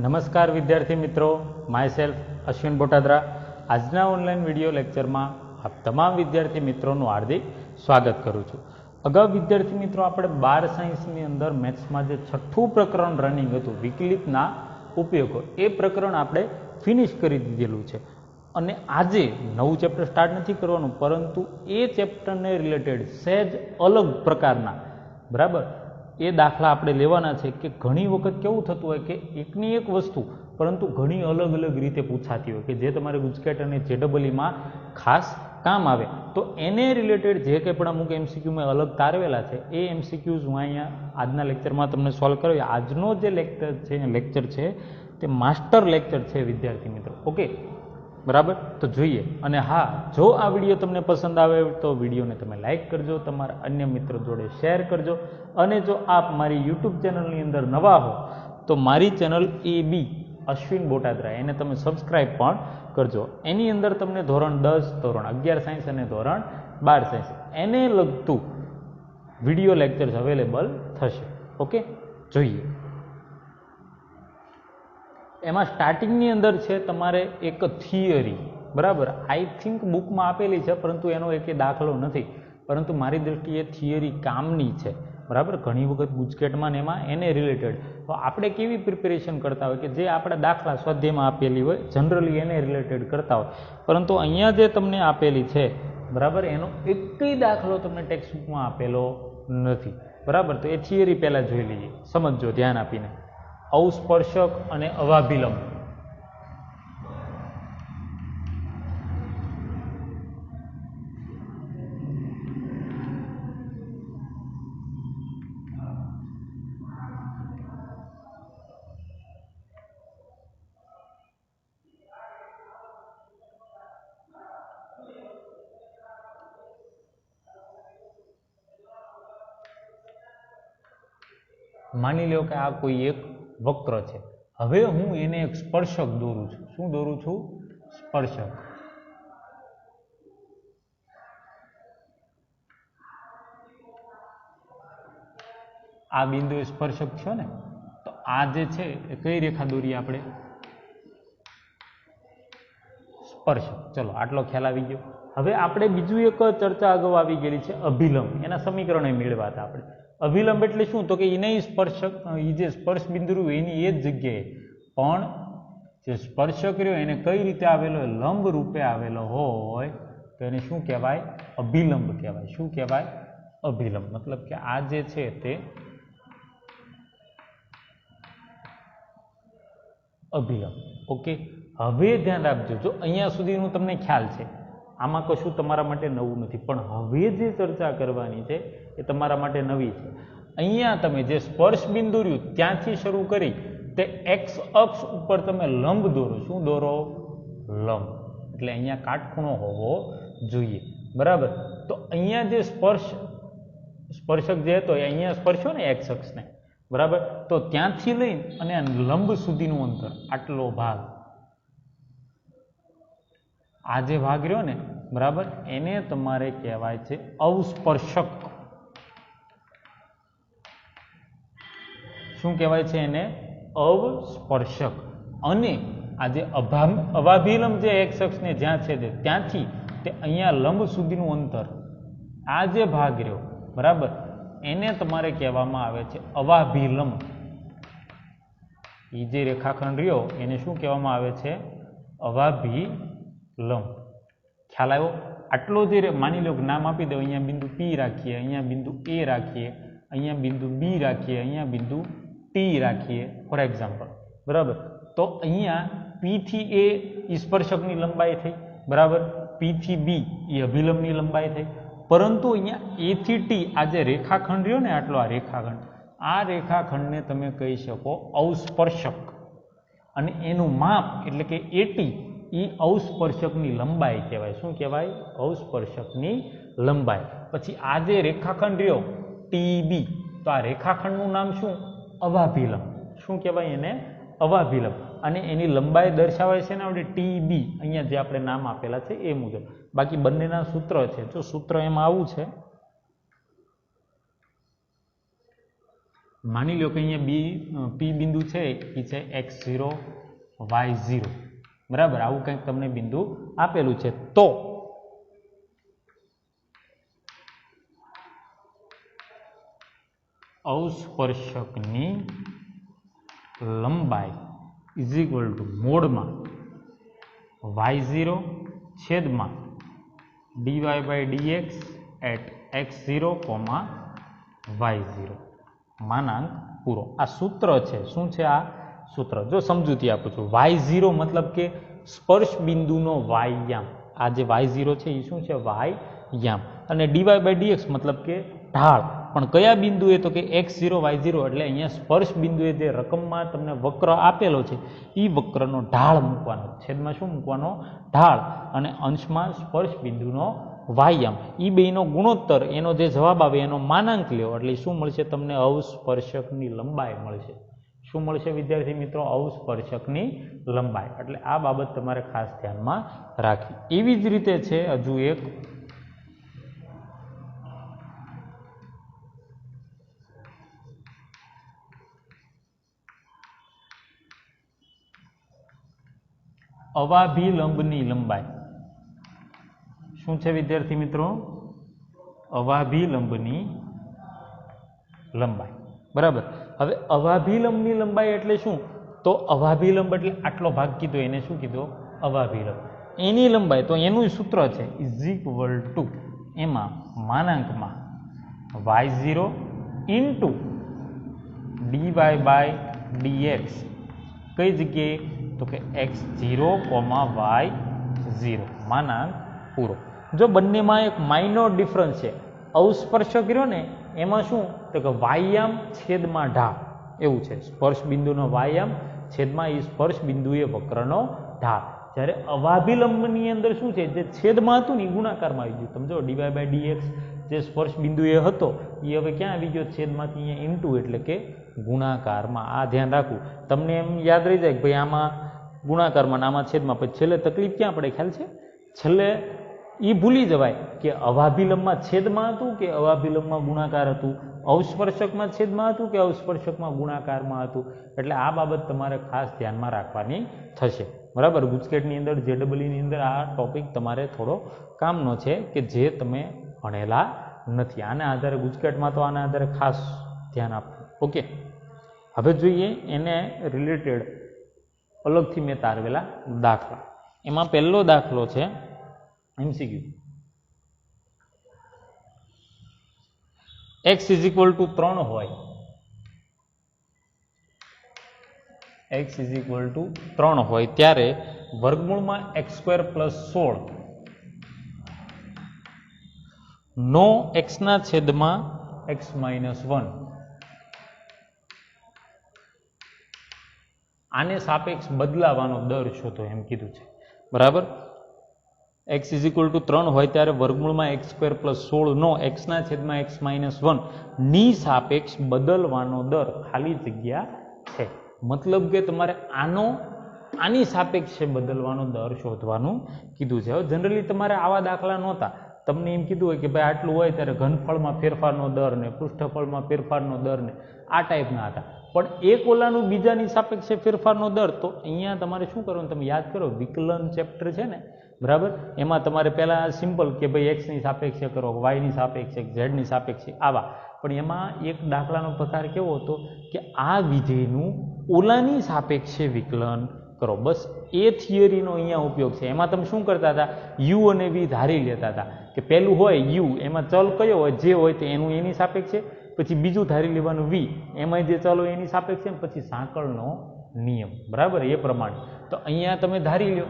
નમસ્કાર વિદ્યાર્થી મિત્રો, માય સેલ્ફ અશ્વિન બોટાદરા. આજના ઓનલાઈન વિડીયો લેક્ચરમાં આપ તમામ વિદ્યાર્થી મિત્રોનું હાર્દિક સ્વાગત કરું છું. અગાઉ વિદ્યાર્થી મિત્રો આપણે 12 સાયન્સની અંદર મેથ્સમાં જે છઠ્ઠું પ્રકરણ રનિંગ હતું વિકલિતના ઉપયોગો, એ પ્રકરણ આપણે ફિનિશ કરી દીધેલું છે. અને આજે નવું ચેપ્ટર સ્ટાર્ટ નથી કરવાનું, પરંતુ એ ચેપ્ટરને રિલેટેડ સહેજ અલગ પ્રકારના બરાબર એ દાખલા આપણે લેવાના છે. કે ઘણી વખત કેવું થતું હોય કે એકની એક વસ્તુ પરંતુ ઘણી અલગ અલગ રીતે પૂછાતી હોય કે જે તમારે ગુજકેટ અને જેડબલઈમાં ખાસ કામ આવે. તો એને રિલેટેડ જે કંઈ પણ અમુક એમસીક્યુ મેં અલગ તારવેલા છે એ એમસીક્યુઝ હું અહીંયા આજના લેક્ચરમાં તમને સોલ્વ કર્યો. આજનો જે લેક્ચર છે તે માસ્ટર લેક્ચર છે વિદ્યાર્થી મિત્રો. ઓકે બરાબર, તો જોઈએ. અને હા, જો આ વિડીયો તમને પસંદ આવે તો વિડીયોને તમે લાઇક કરજો, તમારા અન્ય મિત્રો જોડે શેર કરજો. અને જો આપ મારી યુટ્યુબ ચેનલની અંદર નવા હો તો મારી ચેનલ AB અશ્વિન બોટાદરા એને તમે સબસ્ક્રાઈબ પણ કરજો. એની અંદર તમને ધોરણ 10, ધોરણ 11 સાયન્સ અને ધોરણ 12 સાયન્સ એને લગતું વિડીયો લેક્ચર્સ અવેલેબલ થશે. ઓકે, જોઈએ. એમાં સ્ટાર્ટિંગની અંદર છે તમારે એક થિયરી, બરાબર. આઈ થિંક બુકમાં આપેલી છે, પરંતુ એનો એક દાખલો નથી. પરંતુ મારી દૃષ્ટિએ થિયરી કામની છે, બરાબર. ઘણી વખત ગુજકેટમાં ને એમાં એને રિલેટેડ તો આપણે કેવી પ્રિપેરેશન કરતા હોય કે જે આપણા દાખલા સ્વાધ્યાયમાં આપેલી હોય જનરલી એને રિલેટેડ કરતા હોય. પરંતુ અહીંયા જે તમને આપેલી છે, બરાબર, એનો એકય દાખલો તમને ટેક્સ્ટબુકમાં આપેલો નથી, બરાબર. તો એ થિયરી પહેલાં જોઈ લઈએ, સમજજો ધ્યાન આપીને. અવસ્પર્શક અને અવાભિલંબ. માની લો કે આ કોઈ એક વક્ર છે. હવે હું એને એક સ્પર્શક દોરું છું. શું દોરું છું? સ્પર્શક. આ બિંદુ એ સ્પર્શક છે ને, તો આ જે છે એ કઈ રેખા દોરીએ આપણે? સ્પર્શક. ચલો, આટલો ખ્યાલ આવી ગયો. હવે આપણે બીજું એક ચર્ચા અગાઉ આવી ગયેલી છે, અભિલંબ. એના સમીકરણો મેળવ્યા હતા આપણે. અભિલંબ એટલે શું? તો કે એને સ્પર્શક, એ જે સ્પર્શ બિંદુ રહ્યું એની એ જ જગ્યાએ પણ જે સ્પર્શક રહ્યો એને કઈ રીતે આવેલો હોય? લંબ રૂપે આવેલો હોય તો એને શું કહેવાય? અભિલંબ કહેવાય. શું કહેવાય? અભિલંબ. મતલબ કે આ જે છે તે અભિલંબ. ઓકે, હવે ધ્યાન રાખજો. જો અહીંયા સુધીનું તમને ખ્યાલ છે, આમાં કશું તમારા માટે નવું નથી, પણ હવે જે ચર્ચા કરવાની છે એ તમારા માટે નવી છે. અહીંયા તમે જે સ્પર્શ બિંદુ રહ્યું ત્યાંથી શરૂ કરી તે એક્સ અક્ષ ઉપર તમે લંબ દોરો. શું દોરો? લંબ. એટલે અહીંયા કાટખૂણો હોવો જોઈએ, બરાબર. તો અહીંયા જે સ્પર્શક જે હતો એ અહીંયા સ્પર્શ્યો ને એક્સ અક્ષને, બરાબર. તો ત્યાંથી લઈ અને લંબ સુધીનું અંતર, આટલો ભાગ, આ જે ભાગ રહ્યો ને, બરાબર, એને તમારે કહેવાય છે અવસ્પર્શક. શું કહેવાય છે એને? અવસ્પર્શક. અને આ જે અવાભિલંબ જે એક્સ અક્ષને જ્યાં છે ત્યાંથી તે અહીંયા લંબ સુધીનું અંતર, આ જે ભાગ રહ્યો, બરાબર, એને તમારે કહેવામાં આવે છે અવાભિલંબ. એ જે રેખાખંડ રહ્યો એને શું કહેવામાં આવે છે? અવાભિલંબ. ખ્યાલ આવ્યો? આટલો જે માની લો કે નામ આપી દો. અહીંયા બિંદુ P રાખીએ, અહીંયા બિંદુ A રાખીએ, અહીંયા બિંદુ B રાખીએ, અહીંયા બિંદુ T રાખીએ ફોર એક્ઝામ્પલ, બરાબર. તો અહીંયા P થી A એ સ્પર્શકની લંબાઈ થઈ, બરાબર. P થી B એ અભિલંબની લંબાઈ થઈ. પરંતુ અહીંયા A થી T આ જે રેખાખંડ રહ્યો ને, આટલો આ રેખાખંડ, આ રેખાખંડને તમે કહી શકો અવસ્પર્શક. અને એનું માપ એટલે કે AT એ અવસ્પર્શકની લંબાઈ કહેવાય. શું કહેવાય? અવસ્પર્શકની લંબાઈ. પછી આ જે રેખાખંડ રહ્યો TB, તો આ રેખાખંડનું નામ શું? અવાભિલંબ. શું કહેવાય એને? અવાભિલંબ. અને એની લંબાઈ દર્શાવાય છે ને આપણે TB, અહીંયા જે આપણે નામ આપેલા છે એ મુજબ. બાકી બંનેના સૂત્ર છે. જો સૂત્ર એમાં આવું છે, માની લો કે અહીંયા પી બિંદુ છે એ છે x0 y0, બરાબર, આવું કંઈક તમને બિંદુ આપેલું છે. તો અવસ્પર્શકની લંબાઈ ઇઝ ઇક્વલ ટુ મોડમાં y0 છેદમાં dy by dx at x0, y0 માનાંક પૂરો. આ સૂત્ર છે. શું છે આ સૂત્ર? જો સમજૂતી આપું છું. y0 મતલબ કે સ્પર્શ બિંદુનો વાયયામ. આ જે y0 છે એ શું છે? વાયયામ. અને dy બાય dx મતલબ કે ઢાળ. પણ કયા બિંદુએ? તો કે x0 y0. એટલે અહીંયા સ્પર્શ બિંદુએ જે રકમમાં તમને વક્ર આપેલો છે એ વક્રનો ઢાળ મૂકવાનો. છેદમાં શું મૂકવાનો? ઢાળ. અને અંશમાં સ્પર્શ બિંદુનો વાયયામ. એ બેનો ગુણોત્તર, એનો જે જવાબ આવે એનો માનાંક લ્યો એટલે શું મળશે તમને? અવસ્પર્શકની લંબાઈ મળશે. શું મળશે વિદ્યાર્થી મિત્રો? અવસ્પર્શકની લંબાઈ. એટલે આ બાબત તમારે ખાસ ધ્યાનમાં રાખવી. એવી જ રીતે છે હજુ એક અવાભિલંબની લંબાઈ. શું છે વિદ્યાર્થી મિત્રો? અવાભિલંબની લંબાઈ. બરાબર. હવે અવાભિલંબની લંબાઈ એટલે શું? તો અવાભિલંબ એટલે આટલો ભાગ કીધો એને શું કીધો? અવાભિલંબ. એની લંબાઈ તો એનું સૂત્ર છે ઇઝ ઇક્વલ ટુ એમાં માનાંકમાં y0 into dy by dx. કઈ જગ્યાએ? તો કે x0, y0 માનાંક પૂરો. જો બંનેમાં એક માઇનોર ડિફરન્સ છે. અવસ્પર્શક રહ્યો ને એમાં શું? તો કે વાયયામ છેદમાં ઢાળ એવું છે. સ્પર્શ બિંદુનો વાયયામ છેદમાં એ સ્પર્શ બિંદુએ વક્રનો ઢાળ. જ્યારે અવાભિલંબની અંદર શું છે? જે છેદમાં હતું ને એ ગુણાકારમાં આવી ગયું. સમજો, dy બાય dx જે સ્પર્શ બિંદુએ હતો એ હવે ક્યાં આવી ગયો? છેદમાંથી અહીંયા ઇન્ટુ એટલે કે ગુણાકારમાં. આ ધ્યાન રાખવું. તમને એમ યાદ રહી જાય કે ભાઈ આમાં ગુણાકારમાં ને આમાં છેદમાં. પછી છેલ્લે તકલીફ ક્યાં પડે ખ્યાલ છે? છેલ્લે એ ભૂલી જવાય કે અવાભિલંબમાં છેદમાં હતું કે અવાભિલંબમાં ગુણાકાર હતું, અવસ્પર્શકમાં છેદમાં હતું કે અવસ્પર્શકમાં ગુણાકારમાં હતું. એટલે આ બાબત તમારે ખાસ ધ્યાનમાં રાખવાની થશે. બરાબર. ગુજકેટની અંદર JEEની અંદર આ ટોપિક તમારે થોડો કામનો છે કે જે તમે ભણેલા નથી. આના આધારે ગુજકેટમાં તો આના આધારે ખાસ ધ્યાન આપવું. ઓકે, હવે જોઈએ એને રિલેટેડ અલગથી મેં તારવેલા દાખલા. એમાં પહેલો દાખલો છે MCQ. x is equal two 3 હોય, x ઇઝ ઇક્વલ ટુ 3 હોય ત્યારે વર્ગમૂળમાં x² પ્લસ 16 નો x ના છેદમાં x માઇનસ 1 આને સાપેક્ષ બદલાવાનો દર શોધો એમ કીધું છે. બરાબર. x ઇઝ ઇક્વલ ટુ 3 હોય ત્યારે વર્ગમૂળમાં x² પ્લસ 16 નો x ના છેદમાં x માઇનસ 1 ની સાપેક્ષ બદલવાનો દર ખાલી જગ્યા છે. મતલબ કે તમારે આની સાપેક્ષે બદલવાનો દર શોધવાનું કીધું છે. હવે જનરલી તમારે આવા દાખલા નહોતા. તમને એમ કીધું હોય કે ભાઈ આટલું હોય ત્યારે ઘનફળમાં ફેરફારનો દર ને પૃષ્ઠફળમાં ફેરફારનો દર ને આ ટાઈપના હતા. પણ એક ઓલાનું બીજાની સાપેક્ષે ફેરફારનો દર, તો અહીંયા તમારે શું કરવાનું? તમે યાદ કરો, વિકલન ચેપ્ટર છે ને, બરાબર, એમાં તમારે પહેલાં સિમ્પલ કે ભાઈ એક્સની સાપેક્ષે કરો, વાયની સાપેક્ષે, ઝેડની સાપેક્ષે, આવા. પણ એમાં એક દાખલાનો પ્રકાર કેવો હતો કે આ વિધેયનું ઓલાની સાપેક્ષે વિકલન કરો. બસ એ થિયરીનો અહીંયા ઉપયોગ છે. એમાં તમે શું કરતા હતા? યુ અને વી ધારી લેતા હતા કે પહેલું હોય યુ, એમાં ચલ કયો હોય? જે હોય તે એનું એની સાપેક્ષે. પછી બીજું ધારી લેવાનું વી, એમાં જે ચલ હોય એની સાપેક્ષે. પછી સાંકળનો નિયમ. બરાબર. એ પ્રમાણે તો અહીંયા તમે ધારી લો.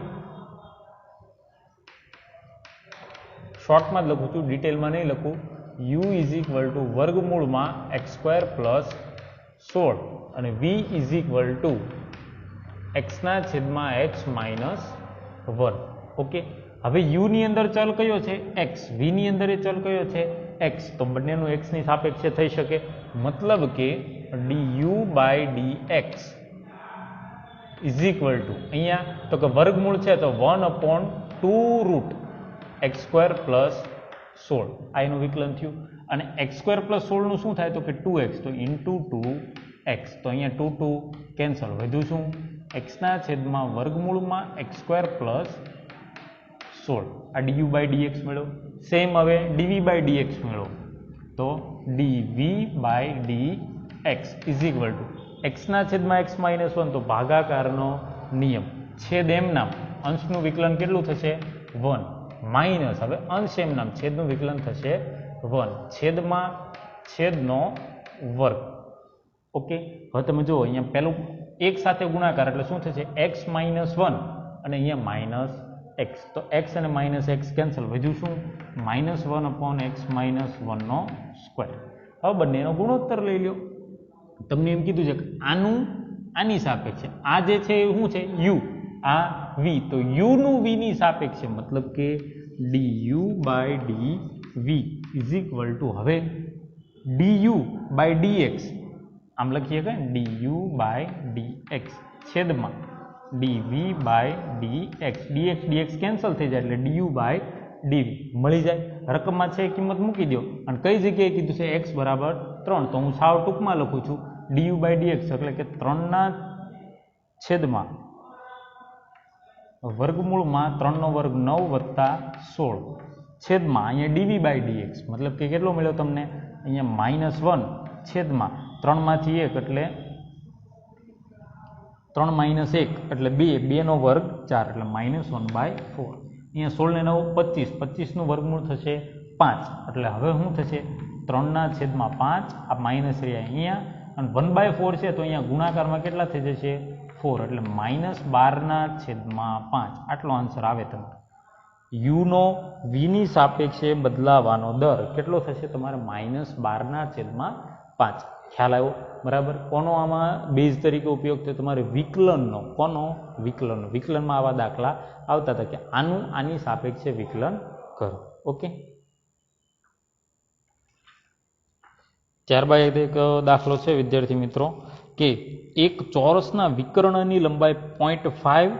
શોર્ટમાં જ લખું છું, ડિટેલમાં નહીં લખું. u ઇઝ ઇક્વલ ટુ વર્ગમૂળમાં x² પ્લસ 16 અને v is equal two x ના છેદમાં x માઇનસ 1. ઓકે. હવે u ની અંદર ચલ કયો છે? x. v ની અંદર એ ચલ કયો છે? x. તો બંનેનું x ની સાપેક્ષે થઈ શકે. મતલબ કે du by dx is equal to અહીંયા તો કે વર્ગમૂળ છે તો 1/2 રૂટ x² પ્લસ 16 આ એનું વિકલન થયું. અને એક્સ સ્ક્વેર પ્લસ 16નું શું થાય તો કે 2x, તો ઇન્ટુ 2x, તો અહીંયા 2 2 કેન્સલ, વધ્યું શું એક્સના છેદમાં વર્ગમૂળમાં એક્સ સ્ક્વેર પ્લસ 16, આ ડીયુ બાય ડીએક્સ મેળવો. સેમ હવે ડીવી બાય ડીએક્સ મેળવો, તો dv by dx is equal to એક્સના છેદમાં એક્સ માઇનસ 1, તો ભાગાકારનો નિયમ, છેદ એમ નામ, અંશનું વિકલન કેટલું થશે 1 માઇનસ, હવે અંશ એમ નામ, છેદનું વિકલન થશે 1 છેદમાં છેદનો વર્ગ. ઓકે, હવે તમે જુઓ અહીંયા પહેલું એક સાથે ગુણાકાર એટલે શું થશે એક્સ માઇનસ 1 અને અહીંયા માઇનસ એક્સ, તો એક્સ અને માઇનસ એક્સ કેન્સલ, વધ્યું શું -1 અપોન એક્સ માઇનસ 1નો સ્ક્વેર. હવે બંનેનો ગુણોત્તર લઈ લો. તમને એમ કીધું છે કે આનું આની સાપેક્ષે, આ જે છે એ શું છે યુ, આ વી, તો યુ નું વી ની સાપેક્ષે, મતલબ કે du by d v is equal to, હવે ડીયુ બાય ડીએક્સ આમ લખીએ કે ડીયુ બાય ડીએક્સ છેદમાં dv by dx, dx dx cancel થઈ જાય એટલે ડીયુ બાય ડીવી મળી જાય. રકમમાં છે કિંમત મૂકી દો અને કઈ જગ્યાએ કીધું છે એક્સ બરાબર 3, તો હું સાવ ટૂંકમાં લખું છું ડીયુ બાય ડીએક્સ એટલે કે 3ના છેદમાં વર્ગમૂળમાં 3નો વર્ગ 9 વત્તા 16 છેદમાં અહીંયા ડીવી બાય ડીએક્સ, મતલબ કે કેટલો મળ્યો તમને અહીંયા -1 છેદમાં 3માંથી 1 એટલે 3 - 1 એટલે 2, 2નો વર્ગ 4 એટલે -1/4. અહીંયા 16 ને 9 25, 25નું વર્ગમૂળ થશે 5, એટલે હવે શું થશે 3ના છેદમાં 5, આ માઇનસ રહ્યા અહીંયા અને 1/4 છે તો અહીંયા ગુણાકારમાં કેટલા થઈ જશે 4, એટલે -12ના છેદમાં 5, આટલો આન્સર આવે તમારે. યુનો વીની સાપેક્ષે બદલાવાનો દર કેટલો થશે તમારે -12ના છેદમાં 5. ખ્યાલ આવ્યો બરાબર. કોનો આમાં બેઝ તરીકે ઉપયોગ થયો તમારે વિકલનનો, કોનો વિકલનનો, વિકલનમાં આવા દાખલા આવતા હતા કે આનું આની સાપેક્ષે વિકલન કરો. ઓકે, ત્યારબાદ એક દાખલો છે વિદ્યાર્થી મિત્રો કે એક ચોરસના વિકર્ણની લંબાઈ 0.5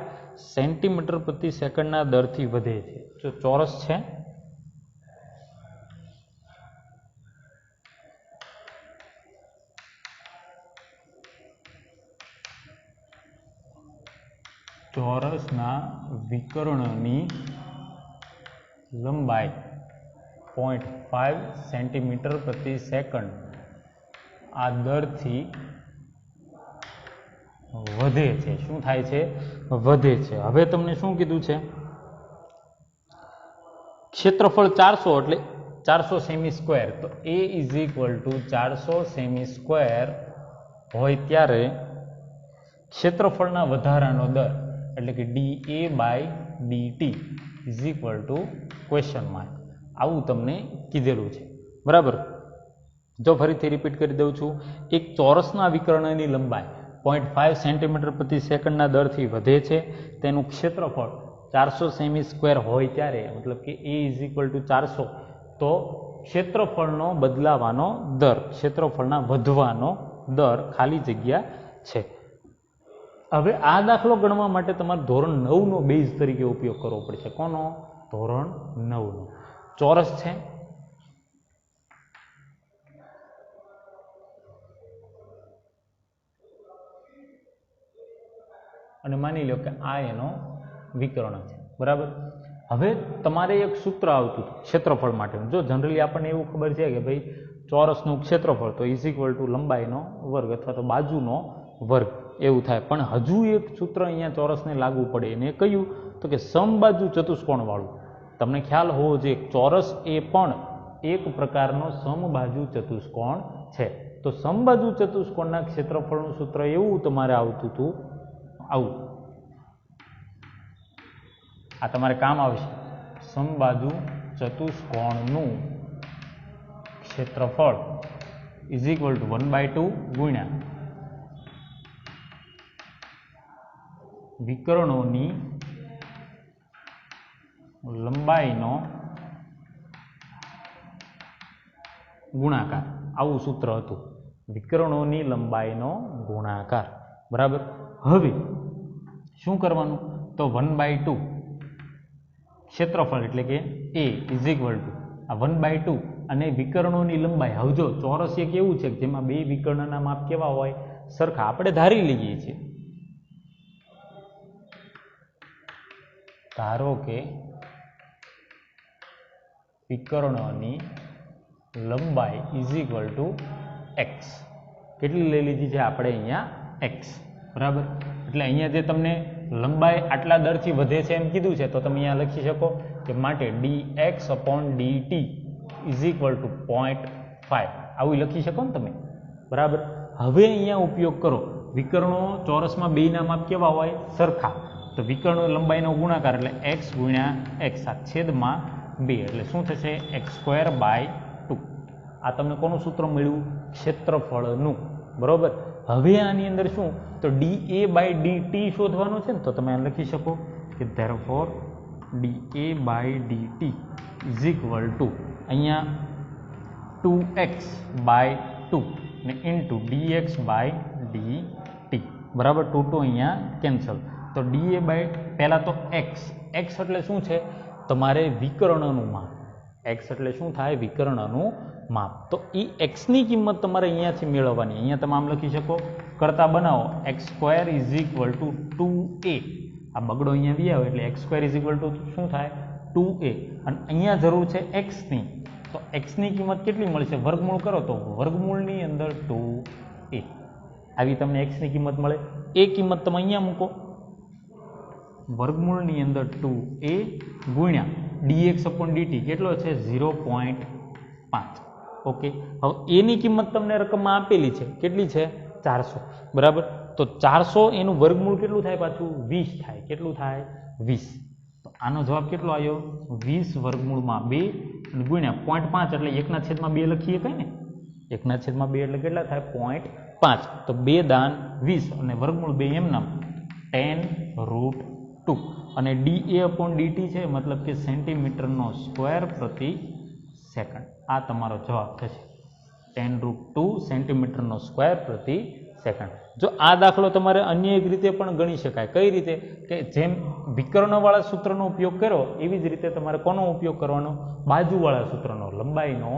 સેન્ટીમીટર પ્રતિ સેકન્ડના દરથી વધે છે. જો ચોરસ છે ચોરસના વિકર્ણની લંબાઈ 0.5 સેન્ટીમીટર પ્રતિ સેકન્ડ આ દરથી વધે છે. શું થાય છે વધે છે. હવે તમને શું કીધું છે ક્ષેત્રફળ 400 એટલે 400 સેમી સ્ક્વેર, તો a is equal to 400 cm square હોય ત્યારે ક્ષેત્રફળના વધારાનો દર એટલે કે dA by dt is equal to question mark, આવું તમને કીધેલું છે બરાબર. જો ફરીથી રિપીટ કરી દઉં છું, એક ચોરસના વિકર્ણની લંબાઈ 0.5 સેન્ટીમીટર પ્રતિ સેકન્ડના દરથી વધે છે, તેનું ક્ષેત્રફળ 400 સેમી સ્ક્વેર હોય ત્યારે, મતલબ કે a ઇઝ ઇક્વલ ટુ 400, તો ક્ષેત્રફળનો બદલાવાનો દર, ક્ષેત્રફળના વધવાનો દર ખાલી જગ્યા છે. હવે આ દાખલો ગણવા માટે તમારે ધોરણ 9નો બેઝ તરીકે ઉપયોગ કરવો પડશે. કોનો? ધોરણ 9નો. ચોરસ છે, અને માની લો કે આ એનો વિકર્ણ છે બરાબર. હવે તમારે એક સૂત્ર આવતું ક્ષેત્રફળ માટેનું. જો જનરલી આપણને એવું ખબર છે કે ભાઈ ચોરસનું ક્ષેત્રફળ તો ઇઝ ઇક્વલ ટુ લંબાઈનો વર્ગ અથવા તો બાજુનો વર્ગ એવું થાય, પણ હજુ એક સૂત્ર અહીંયા ચોરસને લાગુ પડે, એને કયું તો કે સમબાજુ ચતુષ્કોણ વાળું. તમને ખ્યાલ હોવો જોઈએ ચોરસ એ પણ એક પ્રકારનો સમબાજુ ચતુષ્કોણ છે. તો સમબાજુ ચતુષ્કોણના ક્ષેત્રફળનું સૂત્ર એવું તમારે આવતું હતું આવું, આ તમારે કામ આવશે. સમબાજુ ચતુષ્કોણનું ક્ષેત્રફળ ઇઝ ઇક્વલ ટુ 1/2 ગુણ્યા વિકર્ણોની લંબાઈનો ગુણાકાર, આવું સૂત્ર હતું. વિકર્ણોની લંબાઈનો ગુણાકાર બરાબર. હવે શું કરવાનું તો 1/2 ક્ષેત્રફળ એટલે કે a ઇઝ ઇક્વલ ટુ આ 1/2 અને વિકર્ણોની લંબાઈ. હવે જો ચોરસ એક એવું છે જેમાં બે વિકર્ણના માપ કેવા હોય? સરખા. આપણે ધારી લઈએ છીએ, ધારો કે વિકર્ણોની લંબાઈ ઇઝ ઇક્વલ ટુ એક્સ. કેટલી લઈ લીધી છે આપણે અહીંયા? એક્સ. બરાબર. એટલે અહીંયા જે તમને લંબાઈ આટલા દરથી વધે છે એમ કીધું છે, તો તમે અહીંયા લખી શકો કે માટે dx upon dt is equal two 0.5. આવું લખી શકો ને તમે. બરાબર. હવે અહીંયા ઉપયોગ કરો. વિકર્ણો ચોરસમાં બેયના માપ કેવા હોય? સરખા. તો વિકર્ણો લંબાઈનો ગુણાકાર એટલે x ગુણ્યા x આ છેદમાં 2 એટલે શું થશે? x²/2. આ તમને કોનું સૂત્ર મળ્યું? ક્ષેત્રફળનું. બરોબર. હવે આની અંદર શું? તો dA/dt શોધવાનું છે ને, તો તમે લખી શકો કે therefore dA/dt is equal to અહીંયા 2x/2 ને ઇન્ટુ dx/dt. બરાબર. 2 2 અહીંયા કેન્સલ. તો dA પહેલાં તો x એટલે શું છે? તમારે વિકર્ણનું માપ. x એટલે શું થાય? વિકર્ણનું માપ. તો એ xની કિંમત તમારે અહીંયાથી મેળવવાની. અહીંયા તમે આમ લખી શકો, કરતા બનાવો x² is equal two 2a. આ બગડો અહીંયા બી આવે એટલે x² ઇઝ ઇક્વલ ટુ શું થાય? 2a. અને અહીંયા જરૂર છે xની, તો xની કિંમત કેટલી મળશે? વર્ગમૂળ કરો તો વર્ગમૂળની અંદર 2a. આવી તમને xની કિંમત મળે. એ કિંમત તમે અહીંયા મૂકો, વર્ગમૂળની અંદર 2a ગુણ્યા dx/dt કેટલો છે? 0.5. ઓકે. હવે એની કિંમત તમને રકમમાં આપેલી છે. કેટલી છે? 400. બરાબર. તો 400 એનું વર્ગમૂળ કેટલું થાય? પાછું 20 થાય. કેટલું થાય? 20. તો આનો જવાબ કેટલો આવ્યો? 20 વર્ગમૂળમાં 2 અને ગુણ્યા 0.5 એટલે 1/2 લખીએ કઈ ને? 1/2 એટલે કેટલા થાય? 0.5. તો 2 દાન 20 અને વર્ગમૂળ 2 એમ નામ 10√2 અને dA/dt છે મતલબ કે સેન્ટીમીટરનો સ્ક્વેર પ્રતિ સેકન્ડ. આ તમારો જવાબ થશે 10√2 સેન્ટીમીટરનો સ્ક્વેર પ્રતિ સેકન્ડ. જો આ દાખલો તમારે અન્ય એક રીતે પણ ગણી શકાય. કઈ રીતે? કે જેમ વિકર્ણવાળા સૂત્રનો ઉપયોગ કર્યો એવી જ રીતે તમારે કોનો ઉપયોગ કરવાનો? બાજુવાળા સૂત્રનો, લંબાઈનો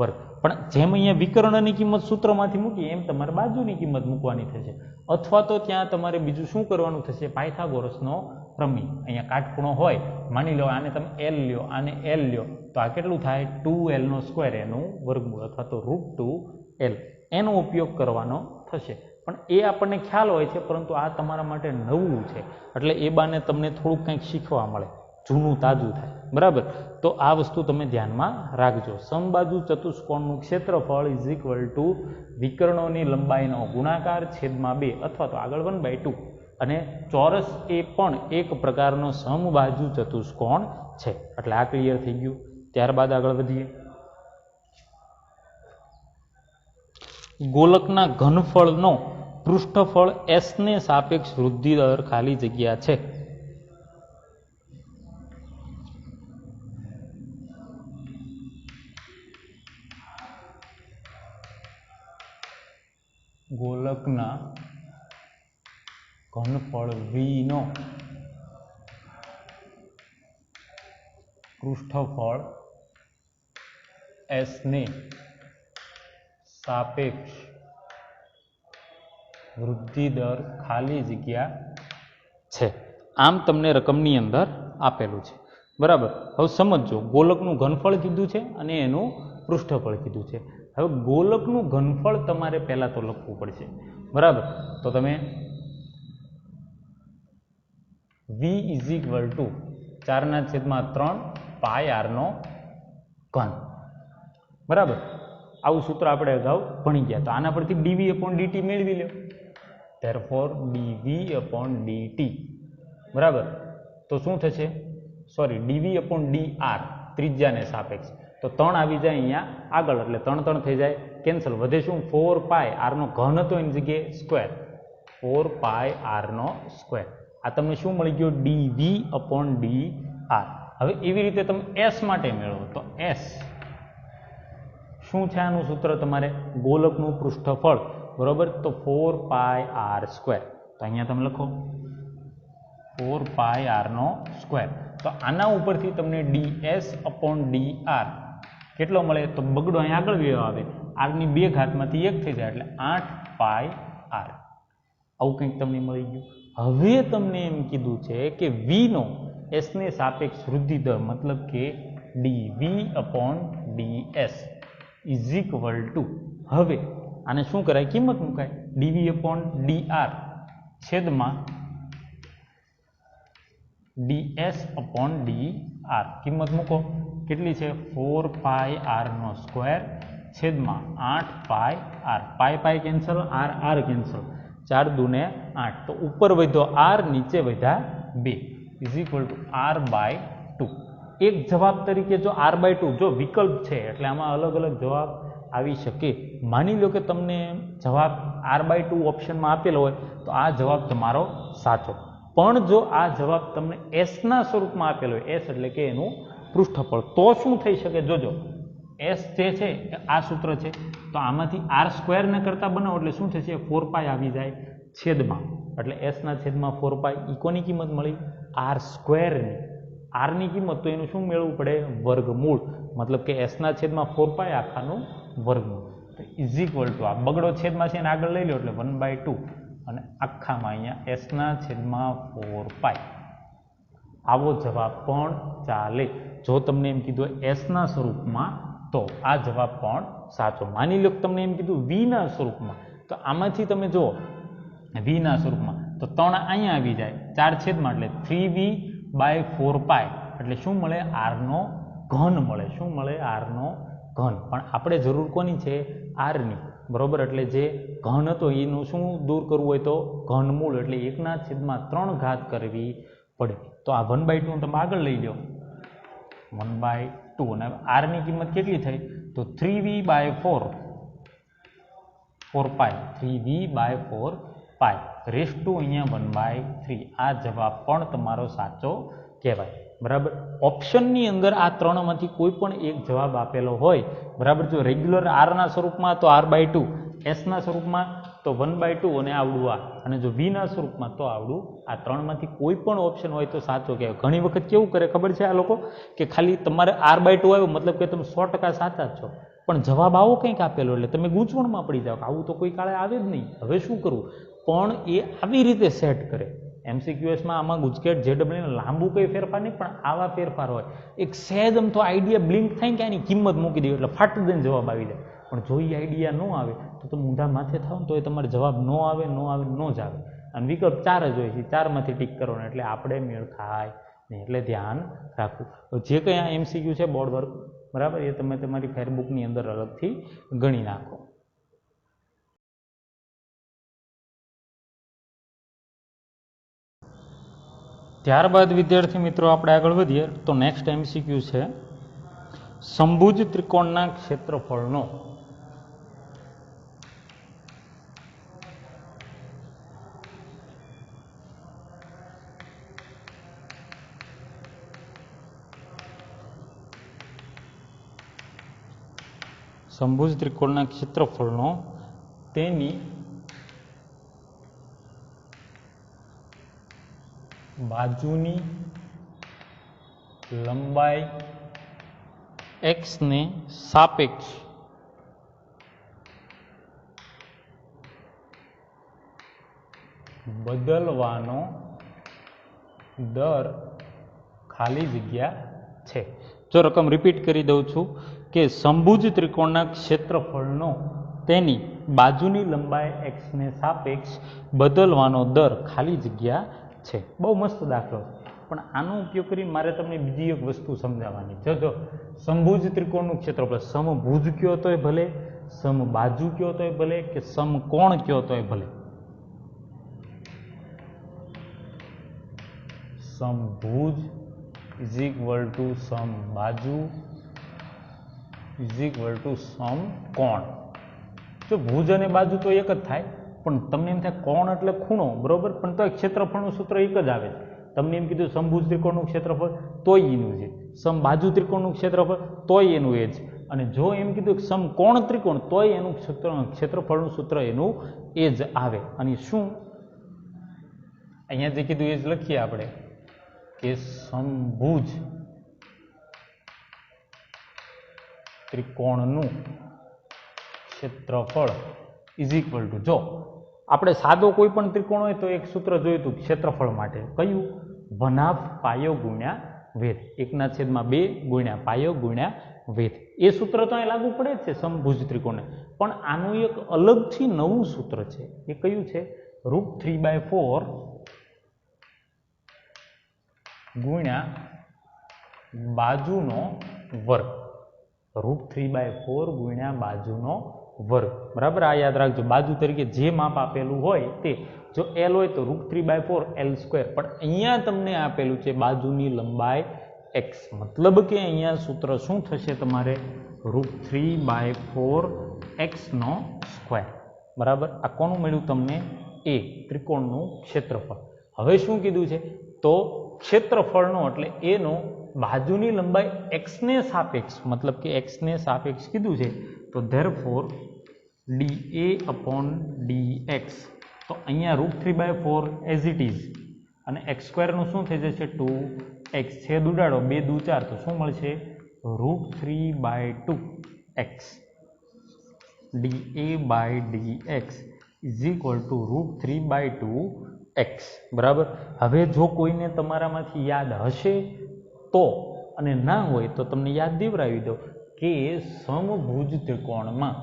વર્ગ. પણ જેમ અહીંયા વિકર્ણની કિંમત સૂત્રમાંથી મૂકી એમ તમારે બાજુની કિંમત મૂકવાની થશે. અથવા તો ત્યાં તમારે બીજું શું કરવાનું થશે? પાયથાગોરસનો પ્રમેય. અહીંયા કાટખૂણો હોય, માની લો આને તમે L લ્યો, આને L લ્યો, તો આ કેટલું થાય? 2L² એનું વર્ગમૂળ અથવા તો √2L એનો ઉપયોગ કરવાનો થશે. પણ એ આપણને ખ્યાલ હોય છે, પરંતુ આ તમારા માટે નવું છે એટલે એ બાને તમને થોડુંક કંઈક શીખવા મળે, જૂનું તાજું થાય. બરાબર. તો આ વસ્તુ તમે ધ્યાનમાં રાખજો. સમબાજુ ચતુષ્કોણનું ક્ષેત્રફળ ઇઝ ઇક્વલ ટુ વિકર્ણોની લંબાઈનો ગુણાકાર છેદમાં 2 અથવા તો આગળ 1/2. અને ચોરસ એ પણ એક પ્રકારનો સમબાજુ ચતુષ્કોણ છે. એટલે આ ક્લિયર થઈ ગયું. ત્યારબાદ આગળ વધીએ. ગોલકના ઘનફળનો પૃષ્ઠફળ s ને સાપેક્ષ વૃદ્ધિ દર ખાલી જગ્યા છે. ગોલકના ઘનફળ v નો પૃષ્ઠફળ s ને સાપેક્ષ વૃદ્ધિ દર ખાલી જગ્યા છે. આમ તમને રકમની અંદર આપેલું છે. બરાબર. હવે સમજો, ગોલકનું ઘનફળ કીધું છે અને એનું પૃષ્ઠફળ કીધું છે. હવે ગોલકનું ઘનફળ તમારે પહેલા તો લખવું પડશે. બરાબર. તો તમે v is equal two 4/3 πr². બરાબર. આવું સૂત્ર આપણે અગાઉ ભણી ગયા. તો આના પરથી dv/dt મેળવી લો. therefore dv/dt. બરાબર. તો શું થશે? સોરી, dv/dr ત્રિજ્યાને સાપેક્ષ. તો 3 આવી જાય અહીંયા આગળ એટલે 3 થઈ જાય કેન્સલ. વધે શું? 4π. r નો ઘન હતો એની જગ્યાએ સ્ક્વેર. 4π r². આ તમને શું મળી ગયો? dv/dr. હવે એવી રીતે તમે s માટે મેળવો તો s શું છે? આનું સૂત્ર તમારે ગોલકનું પૃષ્ઠફળ. બરોબર. તો 4π r². તો અહીંયા તમે લખો 4π r². તો આના ઉપરથી તમને ds/dr કેટલો મળે તો બગડો અહીં આગળ વ્યવ આવે આરની 2 ઘાતમાંથી 1 થઈ જાય એટલે 8 પાઈ આર આવું કંઈક તમને મળી ગયું હવે તમને એમ કીધું છે કે v નો s ને સાપેક્ષ વૃદ્ધિ દર મતલબ કે dv upon ds is equal to હવે આને શું કરાય કિંમત મુકાય dv upon dr છેદમાં ds upon dr કિંમત મૂકો કેટલી છે 4 પાઈ r નો સ્ક્વેર છેદમાં 8 pi r pi pi cancel r r cancel 4 દુને 8 તો ઉપર વધ્યો r નીચે વધ્યા 2 is equal to r by 2 એક જવાબ તરીકે જો r બાય 2 જો વિકલ્પ છે એટલે આમાં અલગ અલગ જવાબ આવી શકે માની લો કે તમને જવાબ r બાય 2 ઓપ્શનમાં આપેલો હોય તો આ જવાબ તમારો સાચો પણ જો આ જવાબ તમને s ના સ્વરૂપમાં આપેલો હોય s એટલે કે એનું પૃષ્ઠફળ તો શું થઈ શકે જોજો s જે છે આ સૂત્ર છે તો આમાંથી r સ્ક્વેર ને કરતા બનાવો એટલે શું થશે 4 પાઈ આવી જાય છેદમાં એટલે s ના છેદમાં 4 પાઈ ઈ કોની કિંમત મળી r સ્ક્વેર ની r ની કિંમત તો એનું શું મેળવવું પડે વર્ગમૂળ મતલબ કે s ના છેદમાં 4 પાઈ આખાનું વર્ગમૂળ તો ઇઝ ઇક્વલ ટુ આ બગડો છેદમાં છે એને આગળ લઈ લો એટલે 1/2 અને આખામાં અહીંયા s ના છેદમાં 4 પાઈ આવો જવાબ પણ ચાલે જો તમને એમ કીધું s ના સ્વરૂપમાં તો આ જવાબ પણ સાચો માની લો કે તમને એમ કીધું v ના સ્વરૂપમાં તો આમાંથી તમે જુઓ v ના સ્વરૂપમાં તો 3 અહીંયા આવી જાય 4 છેદમાં એટલે 3v/4 પાઈ એટલે શું મળે r નો ઘન મળે શું મળે r નો ઘન પણ આપણે જરૂર કોની છે r ની બરોબર એટલે જે ઘન હતો એનું શું દૂર કરવું હોય તો ઘનમૂળ એટલે 1/3 ઘાત કરવી પડે તો આ 1/2 તમે આગળ લઈ લો 1/2 અને r ની કિંમત કેટલી થઈ તો 3v/4 pi 3v/4 pi raise to અહીંયા 1/3 આ જવાબ પણ તમારો સાચો કહેવાય બરાબર ઓપ્શનની અંદર આ ત્રણમાંથી કોઈ પણ એક જવાબ આપેલો હોય બરાબર જો રેગ્યુલર r ના સ્વરૂપમાં તો r/2 s ના સ્વરૂપમાં તો 1/2 અને આવડું આ અને જો v ના સ્વરૂપમાં તો આવડું આ ત્રણમાંથી કોઈ પણ ઓપ્શન હોય તો સાચો કહેવાય ઘણી વખત કેવું કરે ખબર છે આ લોકો કે ખાલી તમારે r/2 આવ્યો મતલબ કે તમે 100% સાચા જ છો પણ જવાબ આવો કંઈક આપેલો એટલે તમે ગૂંચવણમાં પડી જાઓ આવું તો કોઈ કાળે આવે જ નહીં હવે શું કરવું પણ એ આવી રીતે સેટ કરે MCQSમાં આમાં ગુજકેટ JEE લાંબુ કંઈ ફેરફાર નહીં પણ આવા ફેરફાર હોય એક સહેજ તો આઈડિયા બ્લિંક થાય કે આની કિંમત મૂકી દે એટલે ફાટ દઈને જવાબ આવી જાય પણ જો એ આઈડિયા ન આવે તો તમે ઊંધા માથે થાવ તો એ તમારે જવાબ ન આવે ન જ આવે અને વિકલ્પ 4 જ હોય છે 4માંથી ટીક કરવાનો એટલે આપણે મેળ થાય નહીં એટલે ધ્યાન રાખવું જે કંઈ આ MCQ છે બોર્ડ વર્ક બરાબર એ તમે તમારી ફેરબુકની અંદર અલગથી ગણી નાખો ત્યારબાદ વિદ્યાર્થી મિત્રો આપણે આગળ વધીએ તો નેક્સ્ટ MCQ છે સમભુજ ત્રિકોણના ક્ષેત્રફળનો સમભુજ ત્રિકોણના ક્ષેત્રફળનો તેની બાજુની લંબાઈ x ને સાપેક્ષ બદલવાનો દર ખાલી જગ્યા છે જો રકમ રિપીટ કરી દઉં છું કે સમભુજ ત્રિકોણના ક્ષેત્રફળનો તેની બાજુની લંબાઈ x ને સાપેક્ષ બદલવાનો દર ખાલી જગ્યા છે બહુ મસ્ત દાખલો પણ આનો ઉપયોગ કરીને મારે તમને બીજી એક વસ્તુ સમજાવવાની છે જો સમભુજ ત્રિકોણનું ક્ષેત્રફળ સમભુજ કયો તોય ભલે સમબાજુ કયો તોય ભલે કે સમકોણ કયો તોય ભલે સમભુજ ઇઝ ઇક્વલ ટુ સમબાજુ ઇઝ ઇક્વલ ટુ સમકોણ જો ભુજ અને બાજુ તો એક જ થાય પણ તમને એમ થાય કોણ એટલે ખૂણો બરોબર પણ તો ક્ષેત્રફળનું સૂત્ર એક જ આવે છે તમને એમ કીધું સમભુજ ત્રિકોણનું ક્ષેત્રફળ તોય એનું છે સમબાજુ ત્રિકોણનું ક્ષેત્રફળ તોય એનું એ જ અને જો એમ કીધું કે સમકોણ ત્રિકોણ તોય એનું ક્ષેત્રફળનું સૂત્ર એનું એ જ આવે અને શું અહીંયા જે કીધું એ જ લખીએ આપણે કે સમભુજ ત્રિકોણનું ક્ષેત્રફળ ઇઝ ઇક્વલ ટુ, જો આપણે સાદો કોઈ પણ ત્રિકોણ હોય તો એક સૂત્ર જોયું હતું ક્ષેત્રફળ માટે, કયું? 1/2 પાયો ગુણ્યા વેધ, 1/2 ગુણ્યા પાયો ગુણ્યા વેધ. એ સૂત્ર તો અહીં લાગુ પડે જ છે સમભુજ ત્રિકોણને, પણ આનું એક અલગથી નવું સૂત્ર છે. એ કયું છે? √3/4 ગુણ્યા બાજુનો વર્ગ. √3/4 ગુણ્યા બાજુનો વર્ગ. બરાબર, આ યાદ રાખજો. બાજુ તરીકે જે માપ આપેલું હોય તે, જો L હોય તો √3/4 L², પણ અહીંયા તમને આપેલું છે બાજુની લંબાઈ x, મતલબ કે અહીંયા સૂત્ર શું થશે તમારે? √3/4 x². બરાબર, આ કોનું મળ્યું તમને? એ ત્રિકોણનું ક્ષેત્રફળ. હવે શું કીધું છે? તો ક્ષેત્રફળનો એટલે એનો બાજુની લંબાઈ x ને સાપેક્ષ, મતલબ કે x ને સાપેક્ષ કીધું છે, તો ધેરફોર dA/dx, તો અહીંયા √3/4 એઝ ઇટ ઇઝ, અને x² નું શું થઈ જશે? 2x, છેદ ઉડાડો, 2 દુ 4, તો શું મળશે? √3/2x dA/dx is equal two √3/2x. બરાબર. હવે જો કોઈને તમારામાંથી યાદ હશે તો, અને ના હોય તો તમને યાદ દેવરાવી દો કે સમભુજ ત્રિકોણમાં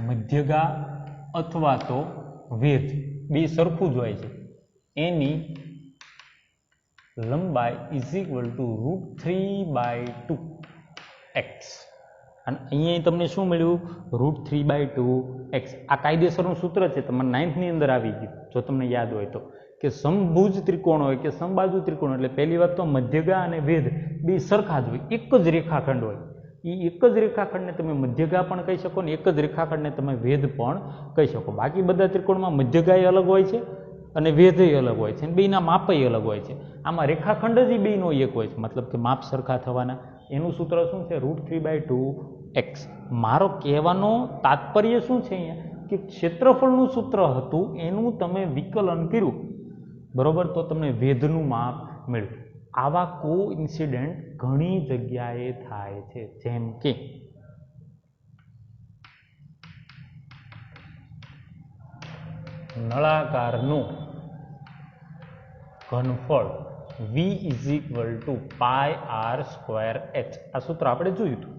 મધ્યગા અથવા તો વેધ બે સરખું જ હોય છે. એની લંબાઈ ઇઝ ઇક્વલ ટુ √3/2x. અને અહીંયા તમને શું મળ્યું? √3/2x. આ કાયદેસરનું સૂત્ર છે, તમારે 9th ની અંદર આવી ગયું જો તમને યાદ હોય તો, કે સમભુજ ત્રિકોણ હોય કે સમબાજુ ત્રિકોણ, એટલે પહેલી વાત તો મધ્યગા અને વેધ બે સરખા જ હોય, એક જ રેખાખંડ હોય. એ એક જ રેખાખંડને તમે મધ્યગા પણ કહી શકો ને એક જ રેખાખંડને તમે વેધ પણ કહી શકો. બાકી બધા ત્રિકોણમાં મધ્યગાય અલગ હોય છે અને વેધય અલગ હોય છે, અને બેના માપય અલગ હોય છે. આમાં રેખાખંડ જ બેનો એક હોય છે, મતલબ કે માપ સરખા થવાના. એનું સૂત્ર શું છે? √3/2x. મારો કહેવાનો તાત્પર્ય શું છે અહીંયા? કે ક્ષેત્રફળનું સૂત્ર હતું એનું તમે વિકલન કર્યું, બરોબર, તો તમને વેધનું માપ મળ્યું. આવા કોઇન્સિડન્ટ ઘણી જગ્યાએ થાય છે, જેમ કે નળાકારનું ઘનફળ v is equal two πr²h. આ સૂત્ર આપણે જોયું હતું,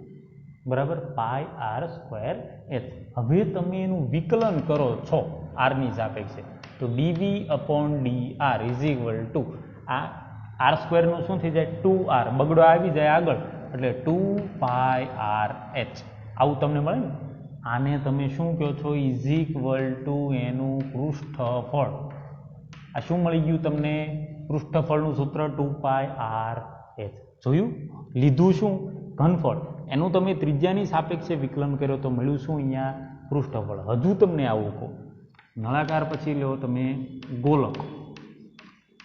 બરાબર, πr²h. હવે તમે એનું વિકલન કરો છો r ની સાપેક્ષે, તો dv/dr ઇઝ ઇક્વલ ટુ આ r² નું શું થઈ જાય? 2r, બગડો આવી જાય આગળ, એટલે 2πrh. આવું તમને મળે ને. આને તમે શું કહો છો? ઇઝ ઇક્વલ ટુ એનું પૃષ્ઠફળ. આ શું મળી ગયું તમને? પૃષ્ઠફળનું સૂત્ર 2πrh. જોયું? લીધું શું? ઘનફળ. એનું તમે ત્રિજ્યાની સાપેક્ષે વિકલન કર્યો તો મળ્યું શું? અહીંયા પૃષ્ઠફળ. હજુ તમને આવું કહો, નળાકાર પછી લો તમે ગોલક,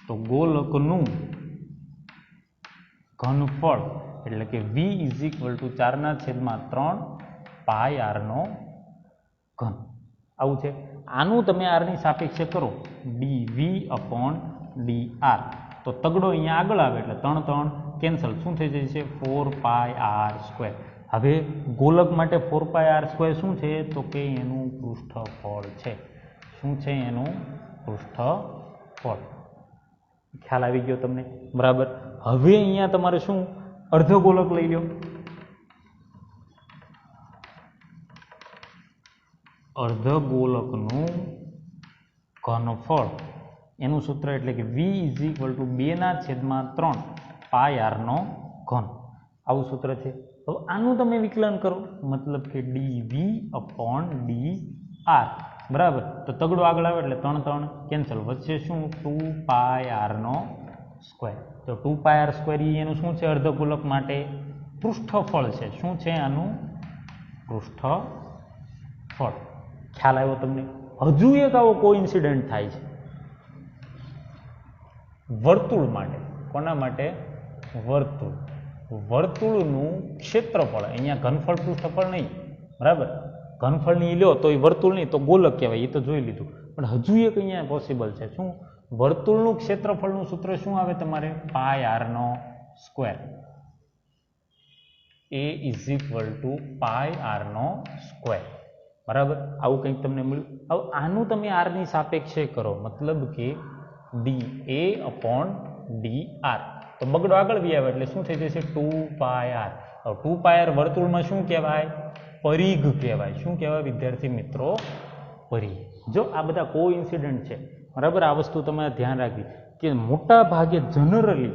તો ગોલકનું ઘનફળ એટલે કે v is equal two 4/3 πr નો ઘન. આવું છે. આનું તમે r ની સાપેક્ષે કરો, dv/dr, તો તગડો અહીંયા આગળ આવે એટલે 3 3 કેન્સલ, શું થઈ જાય છે? 4πr². હવે ગોલક માટે 4πr² શું છે? તો કે એનું પૃષ્ઠફળ છે. શું છે? એનું પૃષ્ઠફળ. ખ્યાલ આવી ગયો તમને? બરાબર. હવે અહીંયા તમારે શું? અર્ધગોલક લઈ લો. અર્ધગોલકનું ઘનફળ એનું સૂત્ર એટલે કે v is equal two 2/3 πr નો ઘન. આવું સૂત્ર છે. હવે આનું તમે વિકલન કરો, મતલબ કે dv/dr, બરાબર. તો તગડો આગળ આવે એટલે 3 3 કેન્સલ, વચ્ચે શું? 2πr². તો 2πr² એનું શું છે? અર્ધગોલક માટે પૃષ્ઠફળ છે. શું છે આનું? પૃષ્ઠફળ. ખ્યાલ આવ્યો તમને? હજુ એક આવો કોઇન્સિડન્ટ થાય છે વર્તુળ માટે. કોના માટે? વર્તુળ. વર્તુળનું ક્ષેત્રફળ, અહીંયા ઘનફળ પૃષ્ઠફળ નહીં, બરાબર. ઘનફળની લો તો એ વર્તુળ નહીં તો ગોલક કહેવાય, એ તો જોઈ લીધું. પણ હજુ એક અહીંયા પોસિબલ છે. શું? વર્તુળનું ક્ષેત્રફળનું સૂત્ર શું આવે તમારે? પાય આરનો સ્ક્વેર. એ ઇઝ ઇક્વલ ટુ પાય આરનો સ્ક્વેર. બરાબર. આવું કંઈક તમને મળ્યું. હવે આનું તમે આરની સાપેક્ષે કરો, મતલબ કે ડી એ અપોન ડી આર. તો બગડો આગળ બી આવે એટલે શું થઈ જશે? 2πr. હવે 2πr વર્તુળમાં શું કહેવાય? પરિઘ કહેવાય. શું કહેવાય વિદ્યાર્થી મિત્રો? પરિઘ. જો આ બધા કોઇન્સિડન્ટ છે, બરાબર. આ વસ્તુ તમારે ધ્યાન રાખવી કે મોટા ભાગે જનરલી,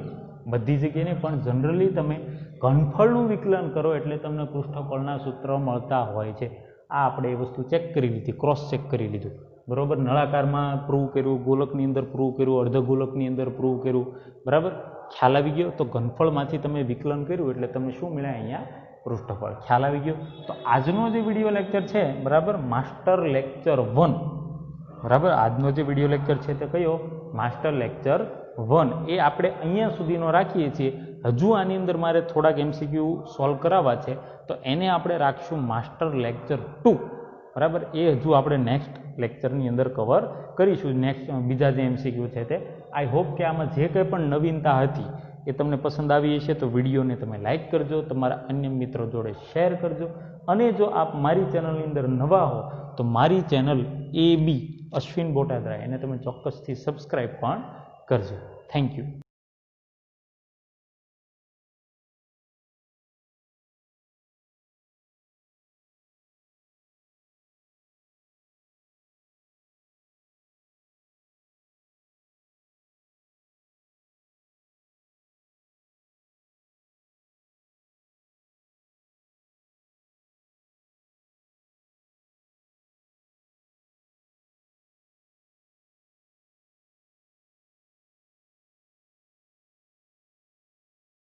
બધી જગ્યાએ નહીં પણ જનરલી તમે ઘનફળનું વિકલન કરો એટલે તમને પૃષ્ઠફળના સૂત્ર મળતા હોય છે. આ આપણે એ વસ્તુ ચેક કરી લીધી, ક્રોસ ચેક કરી લીધું, બરાબર. નળાકારમાં પ્રૂવ કર્યું, ગોલકની અંદર પ્રૂવ કર્યું, અર્ધગોલકની અંદર પ્રૂવ કર્યું, બરાબર. ખ્યાલ આવી ગયો? તો ઘનફળમાંથી તમે વિકલન કર્યું એટલે તમને શું મળ્યા? અહીંયા પૃષ્ઠફળ. ખ્યાલ આવી ગયો? તો આજનો જે વિડીયો લેક્ચર છે, બરાબર, માસ્ટર લેક્ચર 1, બરાબર. આજનો જે વિડીયો લેક્ચર છે તે કયો? Master lecture 1. એ આપણે અહીંયા સુધીનો રાખીએ છીએ. હજુ આની અંદર મારે થોડાક MCQ સોલ્વ કરાવવા છે, તો એને આપણે રાખશું માસ્ટર લેક્ચર 2, બરાબર. એ હજુ આપણે નેક્સ્ટ લેક્ચરની અંદર કવર કરીશું. નેક્સ્ટ બીજા જે MCQ છે તે. આઈ હોપ કે આમાં જે કંઈ પણ નવીનતા હતી એ તમને પસંદ આવી હશે. તો વિડીયોને તમે લાઇક કરજો, તમારા અન્ય મિત્રો જોડે શેર કરજો. અને જો આપ મારી ચેનલની અંદર નવા હો તો મારી ચેનલ AB અશ્વિન બોટાદરા એને તમે ચોક્કસથી સબસ્ક્રાઈબ પણ કરજો. Thank you.